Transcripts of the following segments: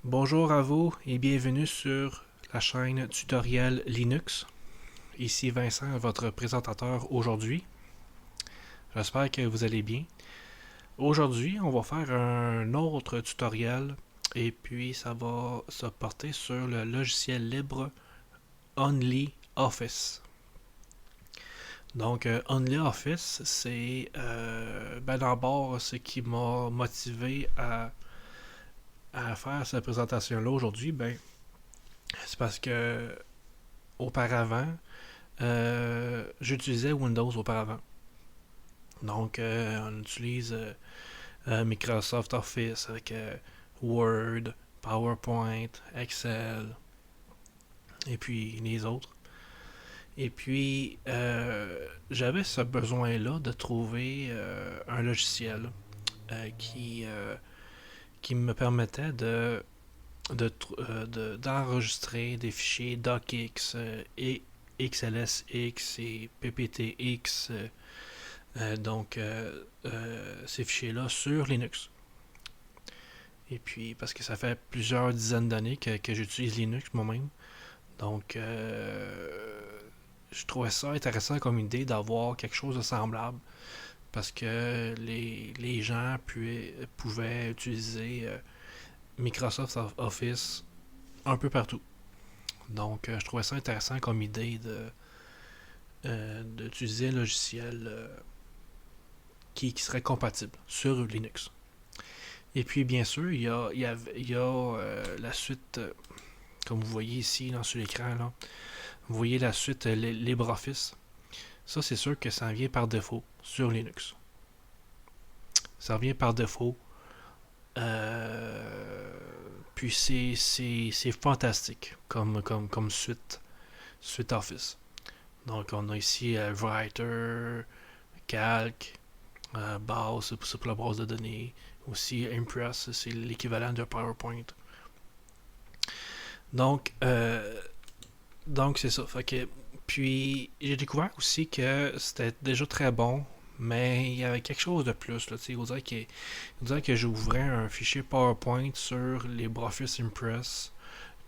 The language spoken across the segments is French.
Bonjour à vous et bienvenue sur la chaîne Tutoriel Linux. Ici Vincent, votre présentateur aujourd'hui. J'espère que vous allez bien. Aujourd'hui, on va faire un autre tutoriel et puis ça va se porter sur le logiciel libre OnlyOffice. Donc, OnlyOffice, c'est d'abord ce qui m'a motivé à faire cette présentation-là aujourd'hui. C'est parce que auparavant, j'utilisais Windows auparavant. Donc, on utilise Microsoft Office avec Word, PowerPoint, Excel, et puis les autres. Et puis, j'avais ce besoin-là de trouver un logiciel qui me permettait d'enregistrer des fichiers DocX et XLSX et PPTX, ces fichiers-là sur Linux. Et puis, parce que ça fait plusieurs dizaines d'années que j'utilise Linux moi-même. Donc, je trouvais ça intéressant comme idée d'avoir quelque chose de semblable. Parce que les gens pouvaient utiliser Microsoft Office un peu partout. Donc, je trouvais ça intéressant comme idée d'utiliser un logiciel qui serait compatible sur Linux. Et puis, bien sûr, il y a la suite, comme vous voyez ici sur l'écran, là, vous voyez la suite LibreOffice. Ça, c'est sûr que ça vient par défaut sur Linux. Ça vient par défaut. Puis c'est fantastique comme suite Office. Donc on a ici Writer, Calc, Base, c'est pour la base de données. Aussi Impress, c'est l'équivalent de PowerPoint. Donc, euh, donc c'est ça. Fait que, puis j'ai découvert aussi que c'était déjà très bon, mais il y avait quelque chose de plus. Là, on dirait que j'ouvrais un fichier PowerPoint sur LibreOffice Impress.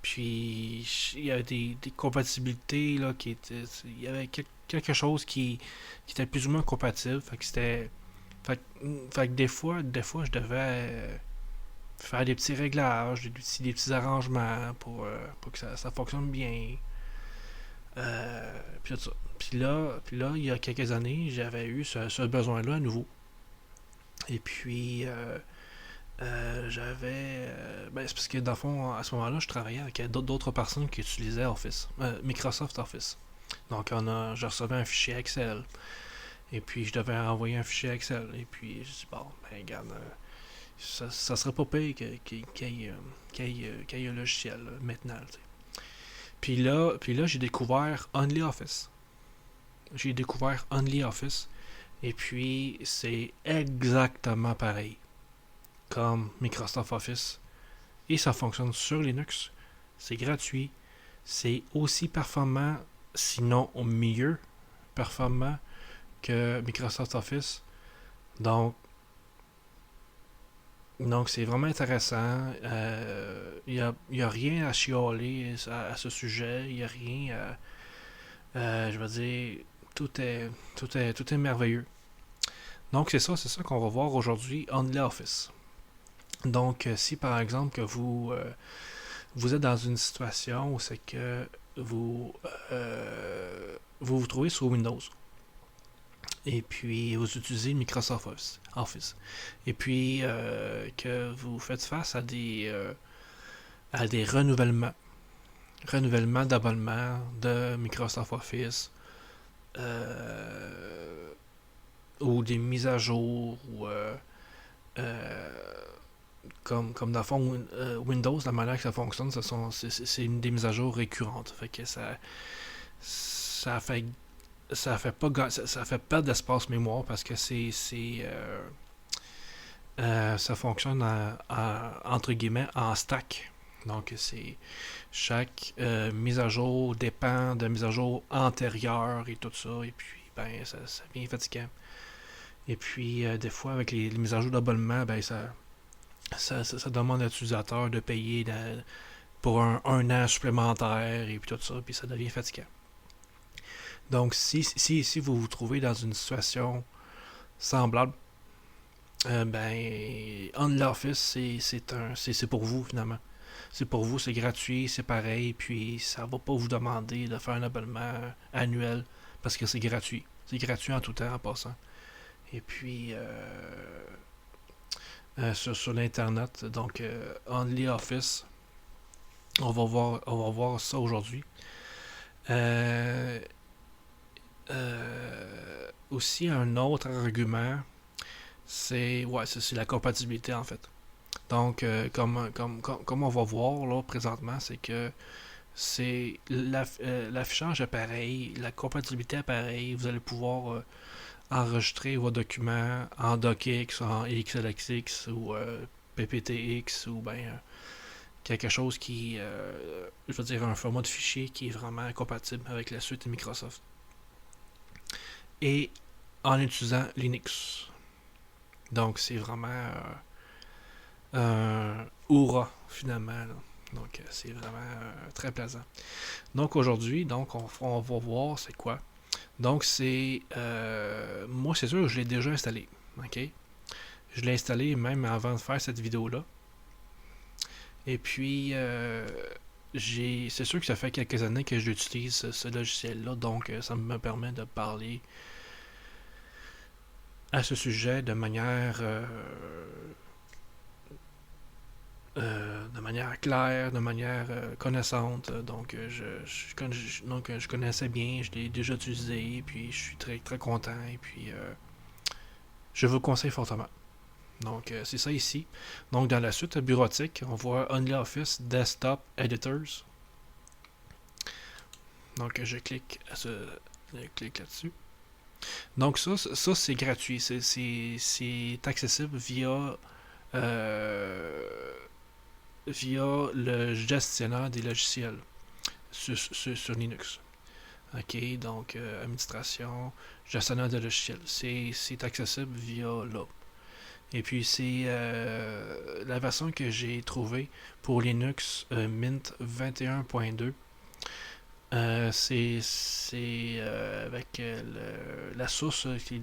Puis il y avait des compatibilités là, qui étaient. Il y avait quelque chose qui était plus ou moins compatible. Fait que c'était. Fait que des fois, je devais faire des petits réglages, des petits arrangements pour que ça fonctionne bien. Puis tout ça. Puis là, il y a quelques années, j'avais eu ce besoin-là à nouveau. Et puis, c'est parce que dans le fond, à ce moment-là, je travaillais avec d'autres personnes qui utilisaient Office, Microsoft Office. Donc, je recevais un fichier Excel. Et puis, je devais envoyer un fichier Excel. Et puis, je dis, bon, ben, regarde, ça serait pas pire qu'il y ait un logiciel là, maintenant. T'sais. Puis là, j'ai découvert OnlyOffice. J'ai découvert OnlyOffice. Et puis, c'est exactement pareil comme Microsoft Office. Et ça fonctionne sur Linux. C'est gratuit. C'est aussi performant, sinon au mieux performant que Microsoft Office. Donc, donc c'est vraiment intéressant. Y a rien à chialer à ce sujet. Il n'y a rien je veux dire, tout est, tout est merveilleux. Donc c'est ça qu'on va voir aujourd'hui on l'Office. Donc si par exemple que vous êtes dans une situation où c'est que vous vous trouvez sur Windows et puis vous utilisez Microsoft Office et puis que vous faites face à des renouvellements d'abonnement de Microsoft Office ou des mises à jour ou comme dans le fond Windows, la manière que ça fonctionne, c'est une des mises à jour récurrentes. Fait que ça fait ça fait perdre d'espace mémoire parce que ça fonctionne entre guillemets en stack. Donc c'est chaque mise à jour dépend de mise à jour antérieure et tout ça. Et puis ben ça devient fatigant. Et puis des fois avec les mises à jour d'abonnement, ben ça demande à l'utilisateur de payer pour un an supplémentaire et puis tout ça, puis ça devient fatigant. Donc, si vous vous trouvez dans une situation semblable, ben, OnlyOffice, c'est pour vous finalement. C'est pour vous, c'est gratuit, c'est pareil, puis ça va pas vous demander de faire un abonnement annuel parce que c'est gratuit. C'est gratuit en tout temps en passant. Et puis, sur l'internet, donc OnlyOffice, on va voir ça aujourd'hui. Euh, Aussi, un autre argument, c'est la compatibilité en fait. Donc, comme on va voir là présentement, c'est que l'affichage est pareil, la compatibilité est pareille. Vous allez pouvoir enregistrer vos documents en DocX, en XLSX ou PPTX ou bien quelque chose qui, je veux dire, un format de fichier qui est vraiment compatible avec la suite Microsoft. Et en utilisant Linux. Donc, c'est vraiment un Oura, finalement. Là. Donc, c'est vraiment très plaisant. Donc, aujourd'hui, on va voir c'est quoi. Donc, moi, c'est sûr que je l'ai déjà installé. OK? Je l'ai installé même avant de faire cette vidéo-là. Et puis, c'est sûr que ça fait quelques années que j'utilise ce logiciel-là. Donc, ça me permet de parler à ce sujet de manière claire, de manière connaissante. Donc, je connaissais bien, je l'ai déjà utilisé, puis je suis très, très content, et puis je vous le conseille fortement. Donc, c'est ça ici. Donc, dans la suite bureautique, on voit OnlyOffice Desktop Editors. Donc, je clique là-dessus. Donc, ça c'est gratuit. C'est accessible euh, via le gestionnaire des logiciels sur Linux. OK, donc administration, gestionnaire de logiciels. C'est accessible via là. Et puis c'est la version que j'ai trouvée pour Linux Mint 21.2. C'est avec la source qui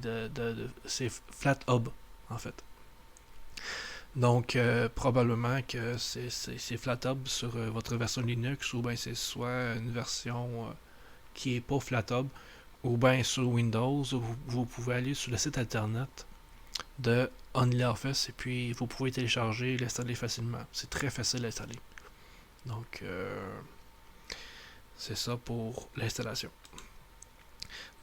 c'est FlatHub en fait. Donc, probablement que c'est FlatHub sur votre version Linux, ou bien c'est soit une version qui est pas FlatHub, ou bien sur Windows, vous pouvez aller sur le site internet de OnlyOffice, et puis vous pouvez télécharger et l'installer facilement. C'est très facile à installer. Donc, c'est ça pour l'installation.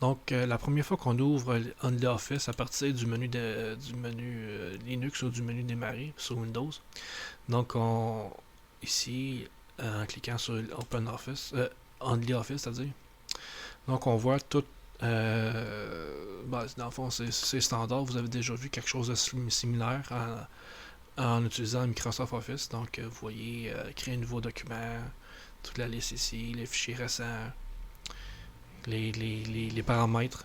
Donc, la première fois qu'on ouvre OnlyOffice à partir du menu Linux ou du menu démarrer sur Windows, donc ici, en cliquant sur OpenOffice, OnlyOffice, c'est-à-dire, donc on voit tout. Dans le fond, c'est standard. Vous avez déjà vu quelque chose de similaire en utilisant Microsoft Office. Donc, vous voyez créer un nouveau document, toute la liste ici, les fichiers récents, les paramètres.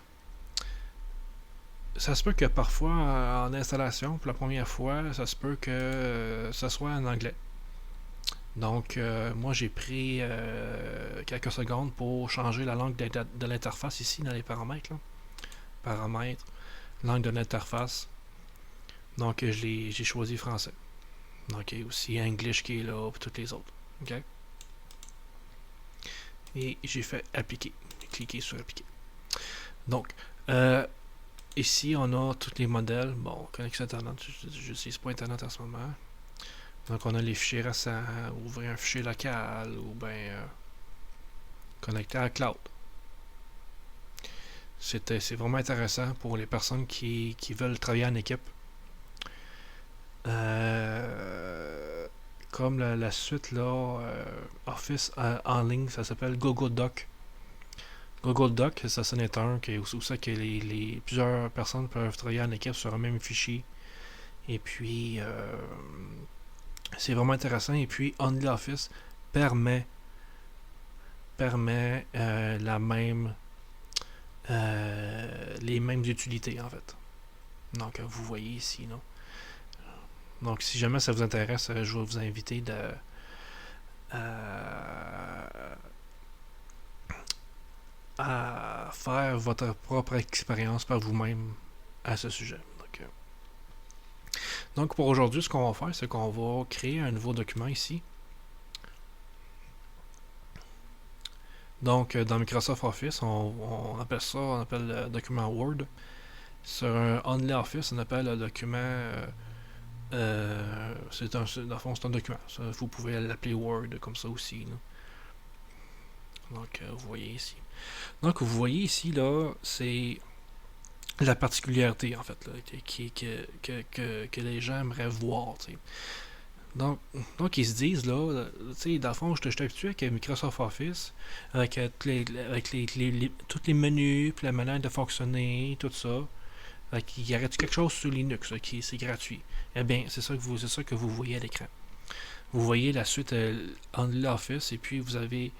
Ça se peut que parfois, en installation, pour la première fois, ça se peut que ça soit en anglais. Donc, moi, j'ai pris quelques secondes pour changer la langue de l'interface ici dans les paramètres. Là. Paramètres, langue de l'interface. Donc, j'ai choisi français. Donc, il y a aussi English qui est là, pour toutes les autres. OK? Et j'ai fait appliquer. J'ai cliqué sur appliquer. Donc, ici, on a tous les modèles. Bon, connexion Internet, je n'utilise pas Internet en ce moment. Donc, on a les fichiers récents, ouvrir un fichier local, ou bien connecter à cloud. C'est vraiment intéressant pour les personnes qui veulent travailler en équipe. Comme la suite là, Office en ligne, ça s'appelle Google Doc. Google Doc, ça c'en est un qui est aussi ça que plusieurs personnes peuvent travailler en équipe sur un même fichier. Et puis c'est vraiment intéressant. Et puis OnlyOffice permet la même les mêmes utilités en fait. Donc vous voyez ici, non? Donc, si jamais ça vous intéresse, je vais vous inviter à, à faire votre propre expérience par vous-même à ce sujet. Donc pour aujourd'hui, ce qu'on va faire, c'est qu'on va créer un nouveau document ici. Donc dans Microsoft Office, on appelle ça, on appelle le document Word. Sur un OnlyOffice, on appelle le document, dans le fond, c'est un document. Ça, vous pouvez l'appeler Word comme ça aussi. Là. Donc vous voyez ici. Donc vous voyez ici, là, c'est la particularité en fait là, que les gens aimeraient voir. T'sais. Donc, ils se disent, là, tu sais, dans le fond, je suis habitué avec Microsoft Office, avec, tous les menus, puis la manière de fonctionner, tout ça. Il y aurait quelque chose sur Linux, là, qui c'est gratuit. Eh bien, c'est ça que vous voyez à l'écran. Vous voyez la suite OnlyOffice, et puis vous avez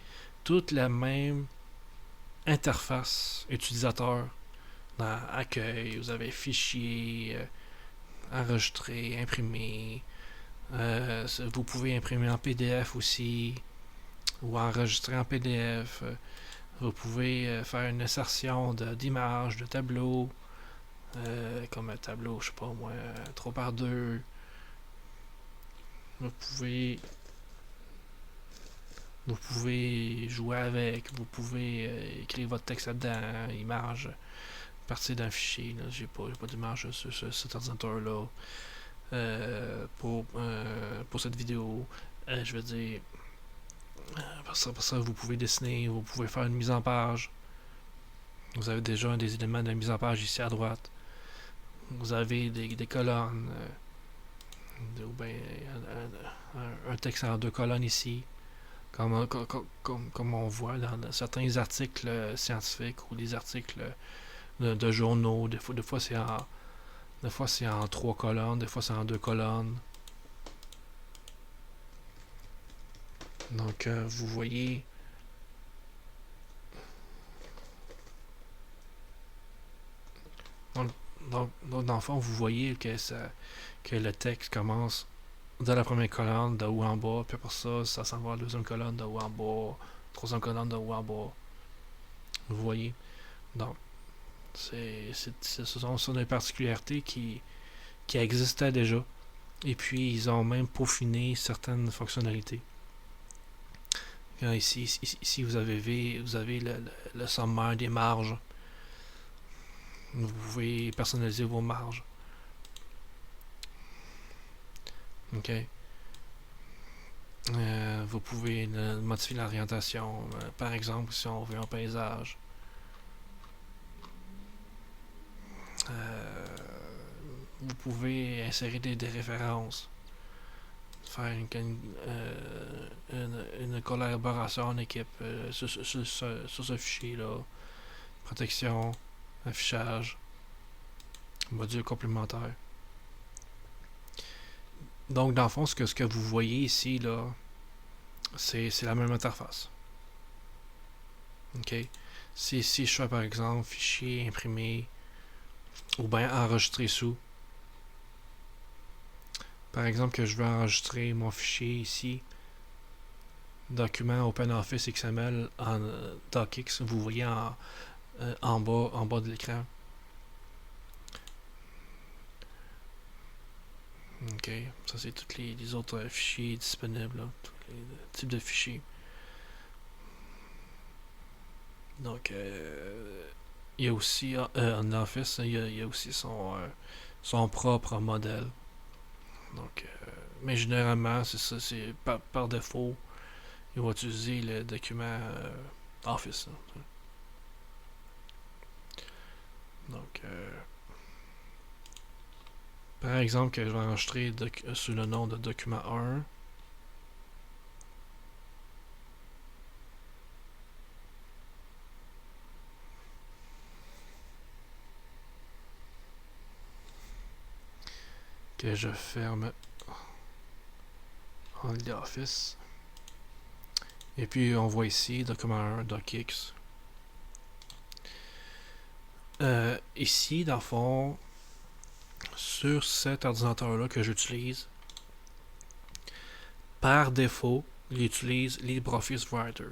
toute la même interface utilisateur dans Accueil. Vous avez Fichier, Enregistrer, Imprimer. Vous pouvez imprimer en PDF aussi ou enregistrer en PDF. Vous pouvez faire une insertion d'images, de tableaux, comme un tableau, je sais pas moi, 3 par 2. Vous pouvez vous pouvez jouer avec, vous pouvez écrire votre texte là-dedans, image, partir d'un fichier. J'ai pas d'image sur cet ordinateur-là. Pour cette vidéo, je veux dire, pour ça, vous pouvez dessiner, vous pouvez faire une mise en page. Vous avez déjà un des éléments de la mise en page ici à droite. Vous avez des colonnes, ou bien un texte en 2 colonnes ici, comme on voit dans certains articles scientifiques ou des articles de journaux. Des fois c'est en 3 colonnes, des fois c'est en 2 colonnes. Donc, vous voyez. Donc, dans le fond, vous voyez que le texte commence dans la première colonne de haut en bas, puis après ça s'en va à la deuxième colonne de haut en bas, troisième colonne de haut en bas. Vous voyez? Donc, ce sont des particularités qui existaient déjà. Et puis, ils ont même peaufiné certaines fonctionnalités. Ici vous avez le sommaire des marges. Vous pouvez personnaliser vos marges. OK. Vous pouvez modifier l'orientation. Par exemple, si on veut un paysage. Vous pouvez insérer des références. Faire une collaboration en équipe sur ce fichier-là. Protection, affichage, module complémentaire. Donc, dans le fond, ce que vous voyez ici, là, c'est la même interface. OK? Si je fais, par exemple, fichier, imprimer, ou bien enregistrer sous. Par exemple, que je veux enregistrer mon fichier ici, document OpenOffice XML en DocX, vous voyez en bas de l'écran. OK. Ça, c'est tous les autres fichiers disponibles, là, tous les types de fichiers. Donc, il y a aussi en Office, il y a aussi son propre modèle. Donc, mais généralement, c'est ça, c'est par défaut, il va utiliser le document Office. Là. Donc, par exemple, que je vais enregistrer sous le nom de document 1. Que je ferme OnlyOffice. Et puis on voit ici document 1, docx. Ici, dans le fond, sur cet ordinateur-là que j'utilise, par défaut, il utilise LibreOffice Writer.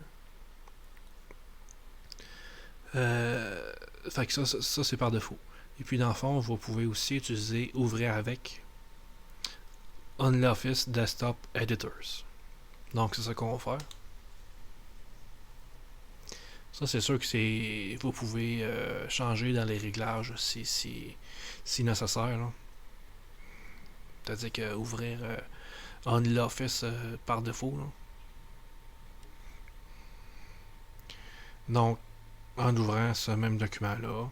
Fait que ça c'est par défaut. Et puis dans le fond, vous pouvez aussi utiliser ouvrir avec OnlyOffice Desktop Editors. Donc c'est ça qu'on va faire. Ça c'est sûr que vous pouvez changer dans les réglages si nécessaire. Là. C'est-à-dire que ouvrir OnlyOffice par défaut. Là. Donc en ouvrant ce même document-là,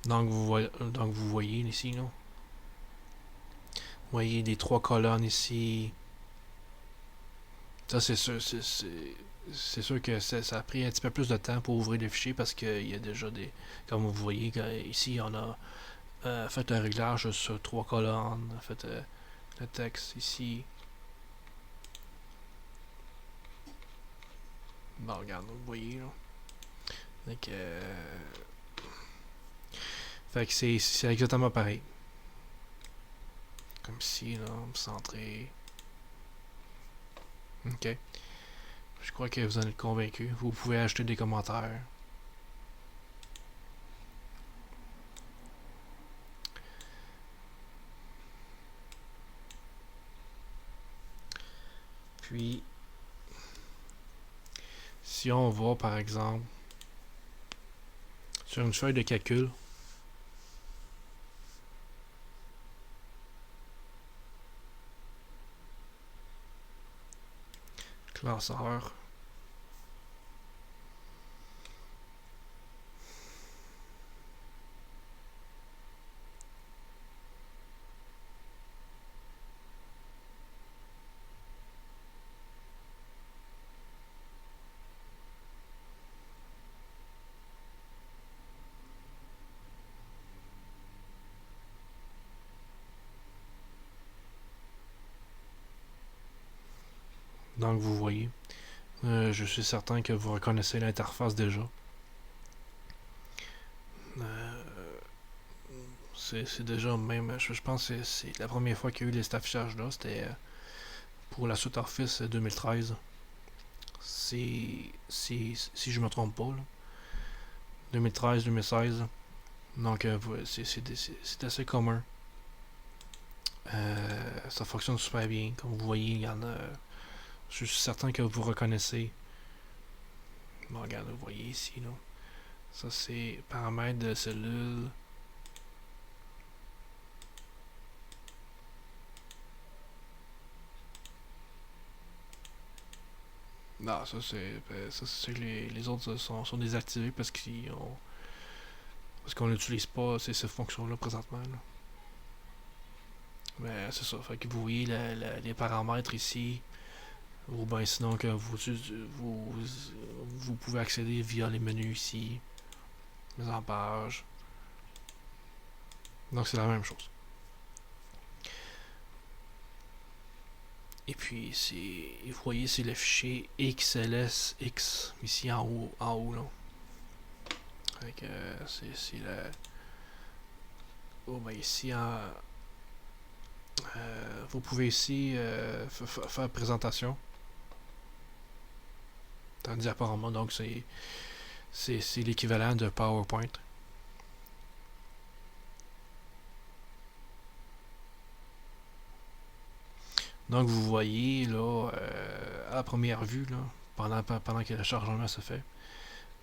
donc vous voyez ici, là. Vous voyez les trois colonnes ici. Ça, c'est sûr que ça a pris un petit peu plus de temps pour ouvrir le fichier parce qu'il y a déjà des. Comme vous voyez, ici, on a fait un réglage sur trois colonnes. On a fait le texte ici. Bon, regarde, vous voyez, là. Donc, fait que c'est exactement pareil. Comme ici, là, centré. Ok. Je crois que vous en êtes convaincu. Vous pouvez ajouter des commentaires. Puis, si on va par exemple sur une feuille de calcul, classeur, donc vous voyez, je suis certain que vous reconnaissez l'interface déjà. C'est déjà même, je pense que c'est la première fois qu'il y a eu cet affichage-là, c'était pour la suite Office 2013. Si je me trompe pas, 2013-2016. Donc c'est assez commun. Ça fonctionne super bien. Comme vous voyez, il y en a. Je suis certain que vous reconnaissez. Bon, regarde, vous voyez ici, là. Ça, c'est paramètres de cellule. Non, ça, c'est que les autres sont désactivés parce qu'on n'utilise pas ces fonctions-là présentement. Là. Mais c'est ça. Fait que vous voyez les paramètres ici. Ou bien sinon que vous pouvez accéder via les menus ici. Mise en page. Donc c'est la même chose. Et puis vous voyez c'est le fichier XLSX ici en haut là. Fait que c'est le. Oh ben ici vous pouvez ici faire présentation. Dans le diaporama, donc c'est l'équivalent de PowerPoint. Donc vous voyez là à la première vue là, pendant que le chargement se fait.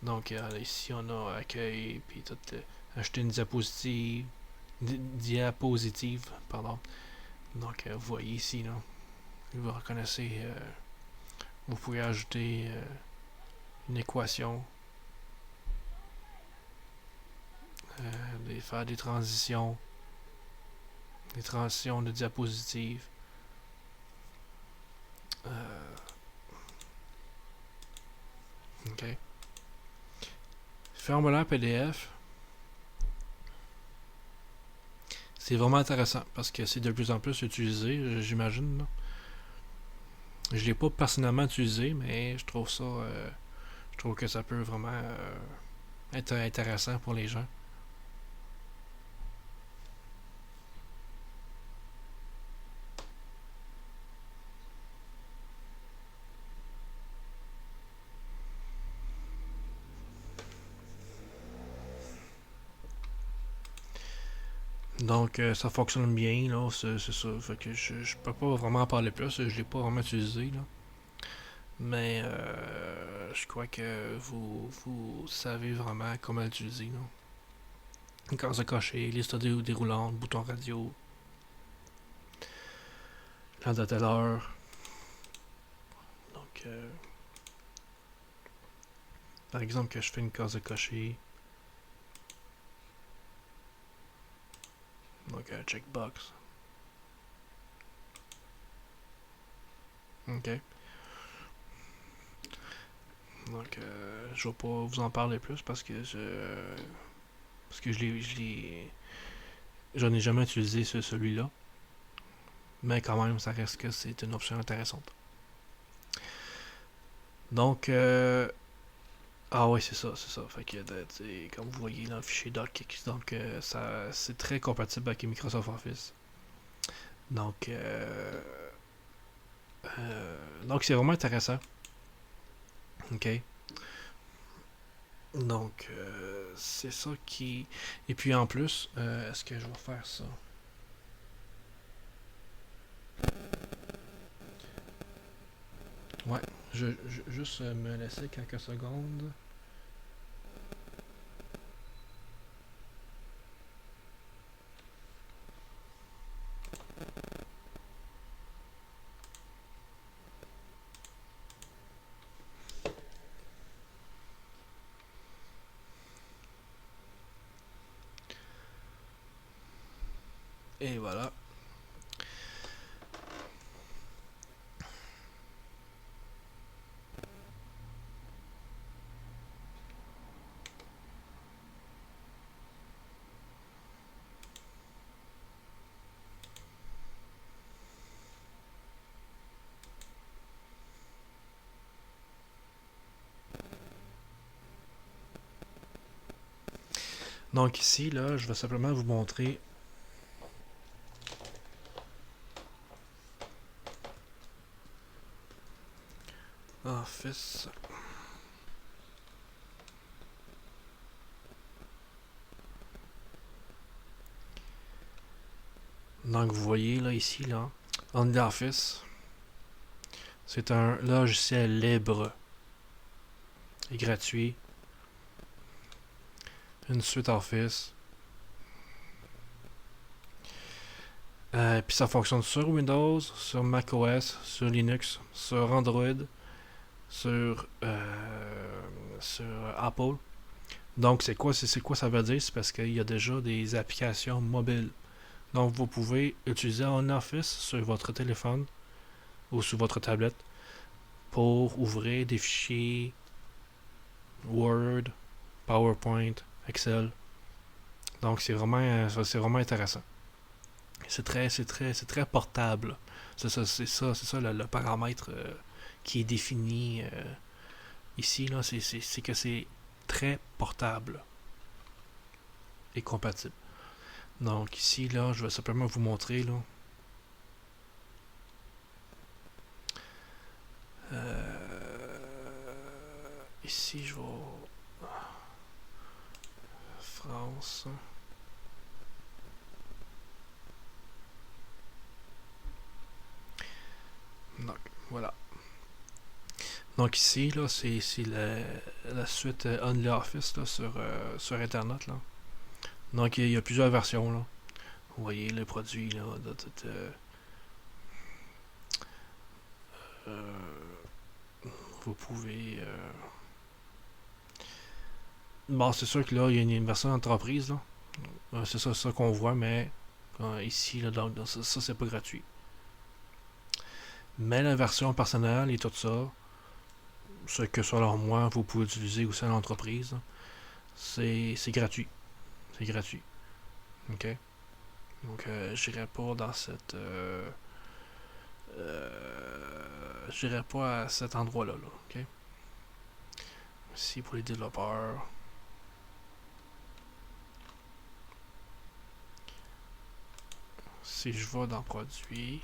Donc ici on a accueil puis tout acheter une diapositive pardon. Donc vous voyez ici là, vous reconnaissez vous pouvez ajouter une équation, faire des transitions de diapositives. OK. Formulaire PDF, c'est vraiment intéressant parce que c'est de plus en plus utilisé, j'imagine. Là. Je l'ai pas personnellement utilisé, mais je trouve que ça peut vraiment être intéressant pour les gens. Donc ça fonctionne bien, là, c'est ça. Fait que je peux pas vraiment en parler plus, je l'ai pas vraiment utilisé, là. Mais je crois que vous savez vraiment comment l'utiliser, là. Quand c'est coché, liste déroulante, bouton radio, la date à l'heure. Donc, par exemple, que je fais une case de cocher, donc checkbox. Ok. Donc, je vais pas vous en parler plus parce que j'en ai jamais utilisé celui-là. Mais quand même, ça reste que c'est une option intéressante. Donc, ah oui, c'est ça, c'est ça. Fait que, comme vous voyez dans le fichier docx, donc c'est très compatible avec Microsoft Office. Donc, donc c'est vraiment intéressant. Ok. Donc, c'est ça qui. Et puis en plus, est-ce que je vais faire ça? Ouais, juste me laisser quelques secondes. Et voilà. Donc ici, là, je vais simplement vous montrer Office. Donc vous voyez là ici, là, OnlyOffice, c'est un logiciel libre et gratuit. Une suite Office. Puis ça fonctionne sur Windows, sur macOS, sur Linux, sur Android, sur, sur Apple. Donc c'est quoi ça veut dire? C'est parce qu'il y a déjà des applications mobiles. Donc vous pouvez utiliser OnOffice sur votre téléphone ou sur votre tablette pour ouvrir des fichiers Word, PowerPoint, Excel. Donc c'est vraiment intéressant. C'est très portable. C'est ça le paramètre qui est défini ici là, c'est que c'est très portable et compatible. Donc ici là, je vais simplement vous montrer là. Ici je vais France. Donc voilà. Donc ici là, c'est la suite OnlyOffice là sur internet là. Donc il y a plusieurs versions là. Vous voyez le produit là, euh, vous pouvez. Bon, c'est sûr que là, il y a une version d'entreprise, là. C'est ça qu'on voit, mais ici, là, donc, ça c'est pas gratuit. Mais la version personnelle et tout ça, ce que selon moi, vous pouvez utiliser aussi à l'entreprise, c'est gratuit. C'est gratuit. OK? Donc, j'irai pas dans cette. Je n'irai pas à cet endroit-là. Là, ok? Ici, pour les développeurs. Si je vais dans produits.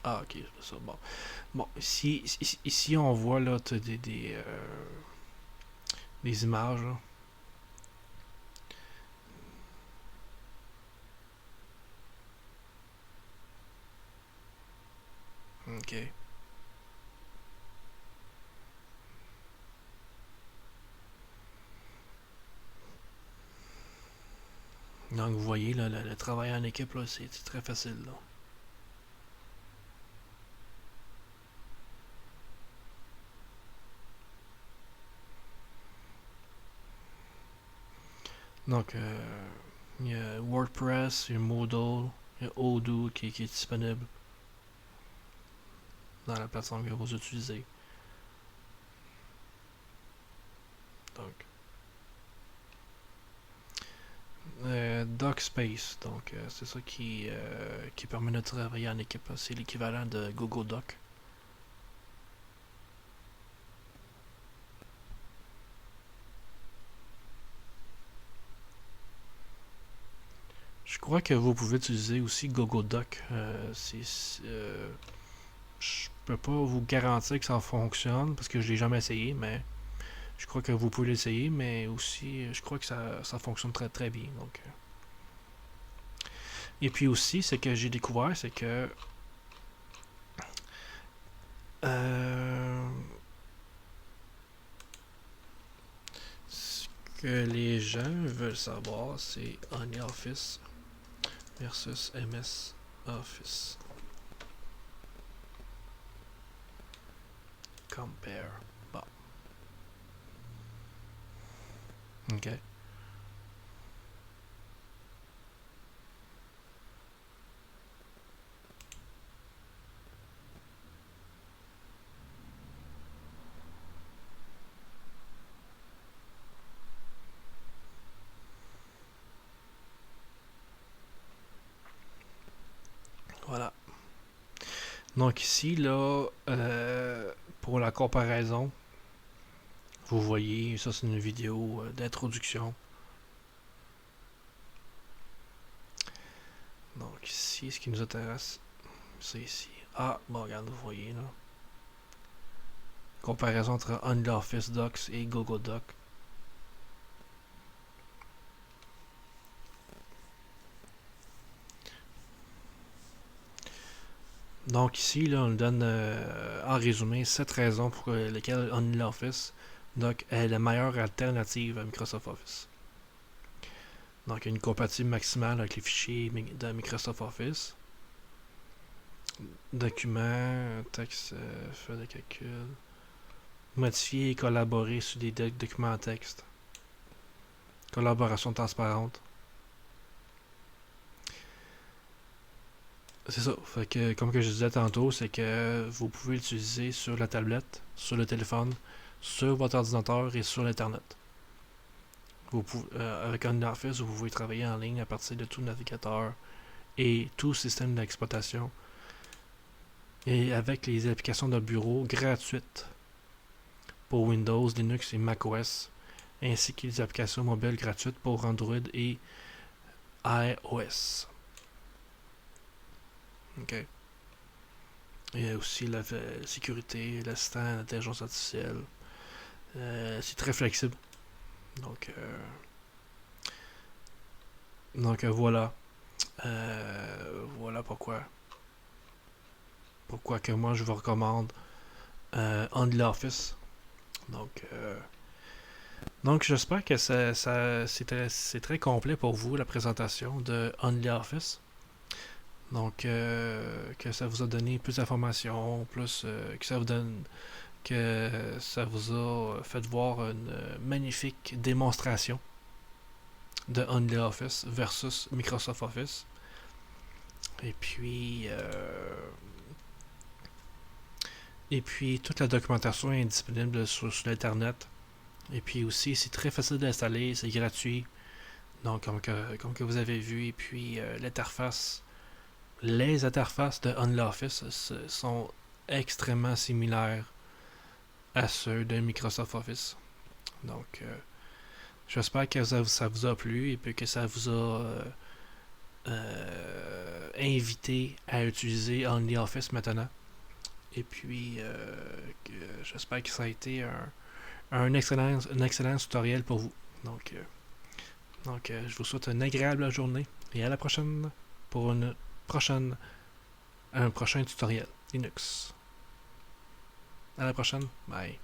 Ah, ok, c'est ça. Bon. Bon, ici on voit là, des images. Là. Ok. Donc, vous voyez, là, le travail en équipe, là, c'est très facile. Là. Donc, il y a WordPress, il y a Moodle, il y a Odoo qui est disponible dans la plateforme que vous utilisez. Donc, DocSpace, donc c'est ça qui permet de travailler en équipe. C'est l'équivalent de Google Doc. Je crois que vous pouvez utiliser aussi Google Doc. Je peux pas vous garantir que ça fonctionne parce que je l'ai jamais essayé, mais je crois que vous pouvez l'essayer, mais aussi je crois que ça fonctionne très très bien. Donc, et puis aussi, ce que j'ai découvert, c'est que ce que les gens veulent savoir, c'est OnlyOffice versus MS Office. Compare. Bon. Ok. Voilà. Donc ici, là, pour la comparaison, vous voyez, ça c'est une vidéo d'introduction. Donc ici, ce qui nous intéresse, c'est ici. Ah, bon, regarde, vous voyez, là. Comparaison entre OnlyOffice Docs et Google Doc. Donc ici, là, on nous donne en résumé 7 raisons pour lesquelles OnlyOffice Doc est la meilleure alternative à Microsoft Office. Donc, il y a une compatibilité maximale avec les fichiers de Microsoft Office. Documents, texte, feuille de calcul. Modifier et collaborer sur des documents en texte. Collaboration transparente. C'est ça. Fait que, comme que je disais tantôt, c'est que vous pouvez l'utiliser sur la tablette, sur le téléphone, sur votre ordinateur et sur l'Internet. Avec OnlyOffice, vous pouvez travailler en ligne à partir de tout navigateur et tout système d'exploitation. Et avec les applications de bureau gratuites pour Windows, Linux et macOS, ainsi que les applications mobiles gratuites pour Android et iOS. Ok. Il y a aussi la sécurité, l'assistant, l'intelligence artificielle. C'est très flexible. Donc, voilà. Voilà pourquoi que moi je vous recommande OnlyOffice. Donc j'espère que c'est très complet pour vous la présentation de OnlyOffice. Donc que ça vous a donné plus d'informations, plus que ça vous a fait voir une magnifique démonstration de OnlyOffice versus Microsoft Office. Et puis toute la documentation est disponible sur l'internet. Et puis aussi, c'est très facile d'installer, c'est gratuit. Donc, comme que vous avez vu, et puis les interfaces de OnlyOffice sont extrêmement similaires à ceux de Microsoft Office. Donc, j'espère que ça vous a plu et puis que ça vous a invité à utiliser OnlyOffice maintenant. Et puis, j'espère que ça a été un excellent tutoriel pour vous. Donc, je vous souhaite une agréable journée et à la prochaine pour un prochain tutoriel Linux. À la prochaine. Bye.